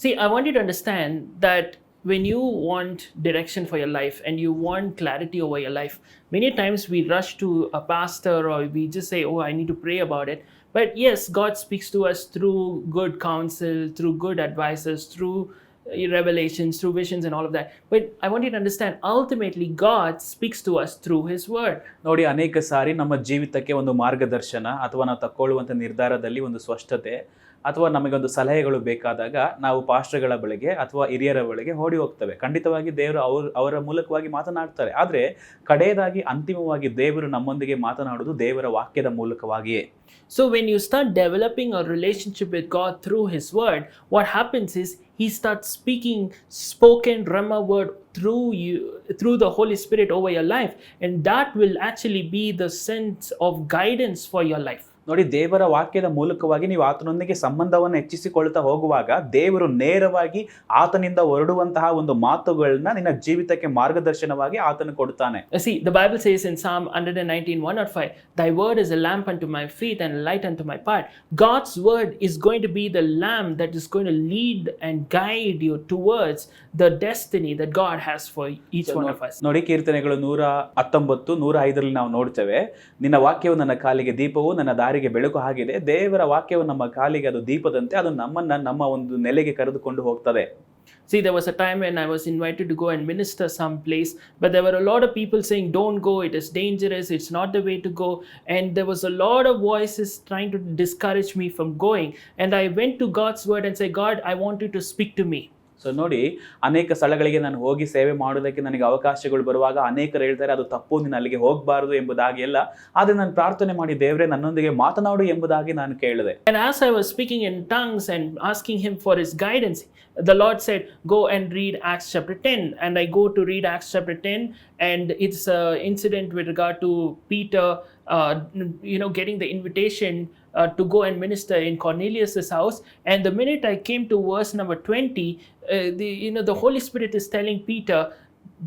See, I want you to understand that when you want direction for your life and you want clarity over your life, many times we rush to a pastor or we just say, "Oh, I need to pray about it." But yes, God speaks to us through good counsel, through good advices, through revelations, through visions, and all of that. But I want you to understand ultimately, God speaks to us through His Word. ನೋಡಿ, ಅನೇಕ ಸಾರಿ ನಮ್ಮ ಜೀವಿತಕ್ಕೆ ಒಂದು ಮಾರ್ಗದರ್ಶನ ಅಥವಾ ನಾವು ತಕ್ಕೊಳ್ಳುವಂಥ ನಿರ್ಧಾರದಲ್ಲಿ ಒಂದು ಸ್ಪಷ್ಟತೆ ಅಥವಾ ನಮಗೊಂದು ಸಲಹೆಗಳು ಬೇಕಾದಾಗ ನಾವು ಪಾಸ್ಟರ್ಗಳ ಬಳಿಗೆ ಅಥವಾ ಹಿರಿಯರ ಬಳಿಗೆ ಓಡಿ ಹೋಗ್ತೇವೆ. ಖಂಡಿತವಾಗಿ ದೇವರು ಅವರ ಮೂಲಕವಾಗಿ ಮಾತನಾಡ್ತಾರೆ. ಆದರೆ ಕಡೆಯದಾಗಿ ಅಂತಿಮವಾಗಿ ದೇವರು ನಮ್ಮೊಂದಿಗೆ ಮಾತನಾಡುವುದು ದೇವರ ವಾಕ್ಯದ ಮೂಲಕವಾಗಿಯೇ. So when you start developing a relationship with God through His Word, what happens is He starts speaking spoken Rhema word through you, through the Holy Spirit over your life, and that will actually be the sense of guidance for your life. ನೋಡಿ, ದೇವರ ವಾಕ್ಯದ ಮೂಲಕವಾಗಿ ನೀವು ಆತನೊಂದಿಗೆ ಸಂಬಂಧವನ್ನು ಹೆಚ್ಚಿಸಿಕೊಳ್ತಾ ಹೋಗುವಾಗ ದೇವರು ನೇರವಾಗಿ ಆತನಿಂದ ಹೊರಡುವಂತಹ ಒಂದು ಮಾತುಗಳನ್ನ ನಿನ್ನ ಜೀವಿತಕ್ಕೆ ಮಾರ್ಗದರ್ಶನವಾಗಿ ಆತನು ಕೊಡ್ತಾನೆ. See, the Bible says in Psalm 119:105, "Thy word is a lamp unto my feet and a light unto my path." God's word is going to be the lamp that is going to lead and guide you towards the destiny that God has for each one of us. ನೋಡಿ, ಕೀರ್ತನೆಗಳು 119, 105ರಲ್ಲಿ ನಾವು ನೋಡ್ತೇವೆ, ನಿನ್ನ ವಾಕ್ಯವು ನನ್ನ ಕಾಲಿಗೆ ದೀಪವು, ನನ್ನ ದಾರಿಗೆ ಬೆಳಕು ಆಗಿದೆ. ದೇವರ ವಾಕ್ಯವು ನಮ್ಮ ಕಾಲಿಗೆ ಅದು ದೀಪದಂತೆ, ಅದು ನಮ್ಮನ್ನ ನಮ್ಮ ಒಂದು ನೆಲೆಗೆ ಕರೆದುಕೊಂಡು ಹೋಗ್ತದೆ. See, there was a time when I was invited to go and minister someplace, but there were a lot of people saying, "Don't go, it is dangerous, it's not the way to go." And there was a lot of voices trying to discourage me from going. And I went to God's word and said, "God, I want you to speak to me." So ನೋಡಿ, ಅನೇಕ ಸ್ಥಳಗಳಿಗೆ ನಾನು ಹೋಗಿ ಸೇವೆ ಮಾಡೋದಕ್ಕೆ ನನಗೆ ಅವಕಾಶಗಳು ಬರುವಾಗ ಅನೇಕರು ಹೇಳ್ತಾರೆ, ಅದು ತಪ್ಪು, ನೀನು ಅಲ್ಲಿಗೆ ಹೋಗಬಾರದು ಎಂಬುದಾಗಿ ಎಲ್ಲ. ಆದರೆ ನಾನು ಪ್ರಾರ್ಥನೆ ಮಾಡಿ, ದೇವರೇ ನನ್ನೊಂದಿಗೆ ಮಾತನಾಡು ಎಂಬುದಾಗಿ ನಾನು ಕೇಳಿದೆ. And as I was speaking in tongues and asking Him for His guidance, the Lord said, "Go and read Acts chapter 10." And I go to read Acts chapter 10, and it's an incident with regard to Peter, getting the invitation to go and minister in Cornelius's house. And the minute I came to verse number 20, the Holy Spirit is telling Peter,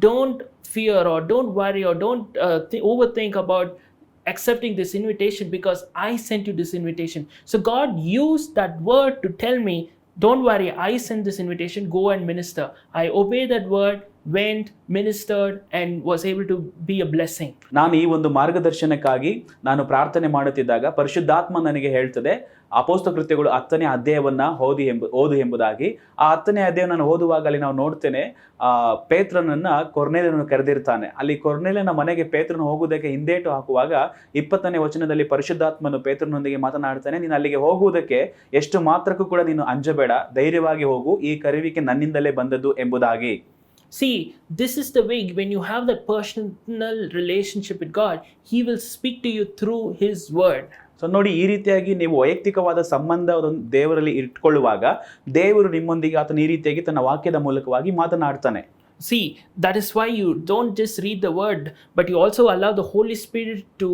"Don't fear or don't worry or don't overthink about accepting this invitation, because I sent you this invitation." So God used that word to tell me, "Don't worry, I sent this invitation, go and minister." I obeyed that word, went, ministered, and was able to be a blessing. ನಾನು ಈ ಒಂದು ಮಾರ್ಗದರ್ಶನಕ್ಕಾಗಿ ನಾನು ಪ್ರಾರ್ಥನೆ ಮಾಡುತ್ತಿದ್ದಾಗ ಪರಿಶುದ್ಧಾತ್ಮ ನನಗೆ ಹೇಳ್ತದೆ, ಅಪೊಸ್ತಲ ಕೃತ್ಯಗಳು 10ನೇ ಅಧ್ಯಾಯವನ್ನ ಓದು ಎಂಬುದಾಗಿ. ಆ 10ನೇ ಅಧ್ಯಾಯವನ್ನು ಓದುವಾಗ ಅಲ್ಲಿ ನಾವು ನೋಡ್ತೇನೆ, ಪೇತ್ರನನ್ನ ಕೊರ್ನೇಲಿಯನು ಕರೆದಿರ್ತಾನೆ. ಅಲ್ಲಿ ಕೊರ್ನೇಲಿಯನ ಮನೆಗೆ ಪೇತ್ರನು ಹೋಗುವುದಕ್ಕೆ ಹಿಂದೇಟು ಹಾಕುವಾಗ 20ನೇ ವಚನದಲ್ಲಿ ಪರಿಶುದ್ಧಾತ್ಮನು ಪೇತ್ರನೊಂದಿಗೆ ಮಾತನಾಡ್ತಾನೆ, ನೀನು ಅಲ್ಲಿಗೆ ಹೋಗುವುದಕ್ಕೆ ಎಷ್ಟು ಮಾತ್ರಕ್ಕೂ ಕೂಡ ನೀನು ಅಂಜಬೇಡ, ಧೈರ್ಯವಾಗಿ ಹೋಗು, ಈ ಕರೆಯುವಿಕೆ ನನ್ನಿಂದಲೇ ಬಂದದ್ದು ಎಂಬುದಾಗಿ. See, this is the way when you have that personal relationship with God, He will speak to you through His word. So ನೋಡಿ, ಈ ರೀತಿಯಾಗಿ ನೀವು ವೈಯಕ್ತಿಕವಾದ ಸಂಬಂಧವನ್ನು ದೇವರಲ್ಲಿ ಇಟ್ಕೊಳ್ಳುವಾಗ ದೇವರು ನಿಮ್ಮೊಂದಿಗೆ ಆತನ ಈ ರೀತಿಯಾಗಿ ತನ್ನ ವಾಕ್ಯದ ಮೂಲಕವಾಗಿ ಮಾತನಾಡ್ತಾನೆ. See, that is why you don't just read the word, but you also allow the Holy Spirit to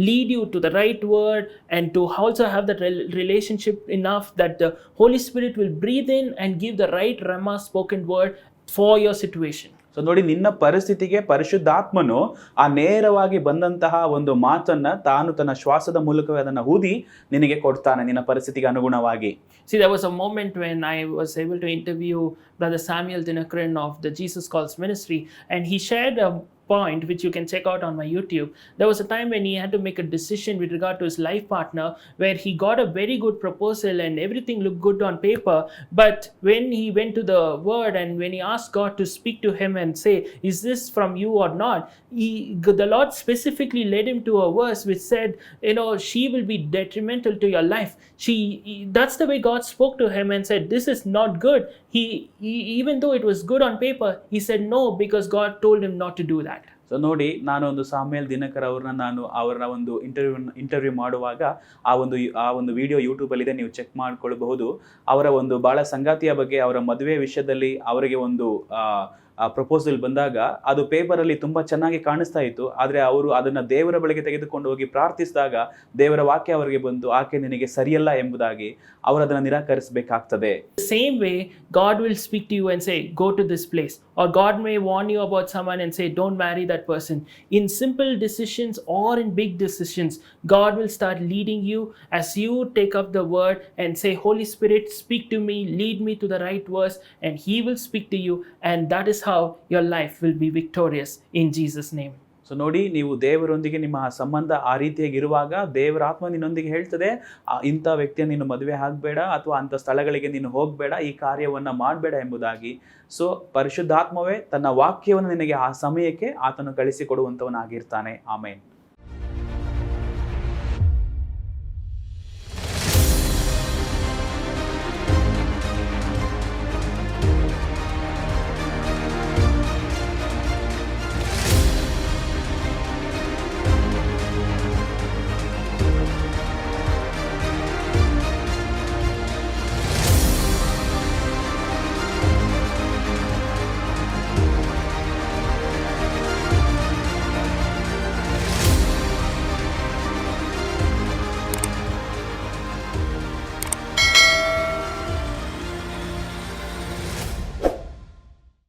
lead you to the right word, and to also have that relationship enough that the Holy Spirit will breathe in and give the right Rhema spoken word for your situation. So ನೋಡಿ, ನಿನ್ನ ಪರಿಸ್ಥಿತಿಗೆ ಪರಿಶುದ್ಧಾತ್ಮನು ಆ ನೇರವಾಗಿ ಬಂದಂತಹ ಒಂದು ಮಾತನ್ನ ತಾನು ತನ್ನ ಶ್ವಾಸದ ಮೂಲಕವೇ ಅದನ್ನು ಊದಿ ನಿನಗೆ ಕೊಡ್ತಾನೆ, ನಿನ್ನ ಪರಿಸ್ಥಿತಿಗೆ ಅನುಗುಣವಾಗಿ. See, there was a moment when I was able to interview Brother Samuel Dinakaran of the Jesus Calls Ministry, and he shared a point which you can check out on my YouTube. There was a time when he had to make a decision with regard to his life partner, where he got a very good proposal and everything looked good on paper, but when he went to the word and when he asked God to speak to him and say, "Is this from you or not?" the Lord specifically led him to a verse which said, "She will be detrimental to your life." That's the way God spoke to him and said, "This is not good." He even though it was good on paper, he said no, because God told him not to do that. So ನೋಡಿ, ನಾನು ಒಂದು ಸಾಮ್ಯಲ್ ದಿನಕರ್ ನಾನು ಅವರ ಒಂದು interview ಮಾಡುವಾಗ ಆ ಒಂದು video ಯೂಟ್ಯೂಬಲ್ಲಿದೆ, ನೀವು ಚೆಕ್ ಮಾಡ್ಕೊಳ್ಬಹುದು. ಅವರ ಒಂದು ಭಾಳ ಸಂಗಾತಿಯ ಬಗ್ಗೆ, ಅವರ ಮದುವೆ ವಿಷಯದಲ್ಲಿ ಅವರಿಗೆ ಒಂದು ಪ್ರಪೋಸಲ್ ಬಂದಾಗ ಅದು ಪೇಪರಲ್ಲಿ ತುಂಬಾ ಚೆನ್ನಾಗಿ ಕಾಣಿಸ್ತಾ ಇತ್ತು. ಆದ್ರೆ ಅವರು ಅದನ್ನ ದೇವರ ಬಳಿಗೆ ತೆಗೆದುಕೊಂಡು ಹೋಗಿ ಪ್ರಾರ್ಥಿಸಿದಾಗ ದೇವರ ವಾಕ್ಯ ಅವರಿಗೆ ಬಂದು ಆಕೆ ನಿನಗೆ ಸರಿಯಲ್ಲ ಎಂಬುದಾಗಿ ಅವರು ಅದನ್ನ ನಿರಾಕರಿಸಬೇಕಾಗ್ತದೆ. The same way, God will speak to you and say, go to this place. Or God may warn you about someone and say, don't marry that person. In simple decisions or in big decisions, God will start leading you as you take up the word and say, Holy Spirit, speak to me, lead me to the right verse, and He will speak to you. And that is how your life will be victorious in Jesus' name. So ನೋಡಿ, ನೀವು ದೇವರೊಂದಿಗೆ ನಿಮ್ಮ ಸಂಬಂಧ ಆ ರೀತಿಯಾಗಿ ಇರುವಾಗ ದೇವರ ಆತ್ಮ ನಿನ್ನೊಂದಿಗೆ ಹೇಳ್ತದೆ, ಇಂಥ ವ್ಯಕ್ತಿಯನ್ನು ನೀನು ಮದುವೆ ಆಗಬೇಡ ಅಥವಾ ಅಂಥ ಸ್ಥಳಗಳಿಗೆ ನೀನು ಹೋಗಬೇಡ, ಈ ಕಾರ್ಯವನ್ನು ಮಾಡಬೇಡ ಎಂಬುದಾಗಿ. ಸೊ ಪರಿಶುದ್ಧಾತ್ಮವೇ ತನ್ನ ವಾಕ್ಯವನ್ನು ನಿನಗೆ ಆ ಸಮಯಕ್ಕೆ ಆತನು ಕಳಿಸಿಕೊಡುವಂಥವನಾಗಿರ್ತಾನೆ. ಆಮೇನ್.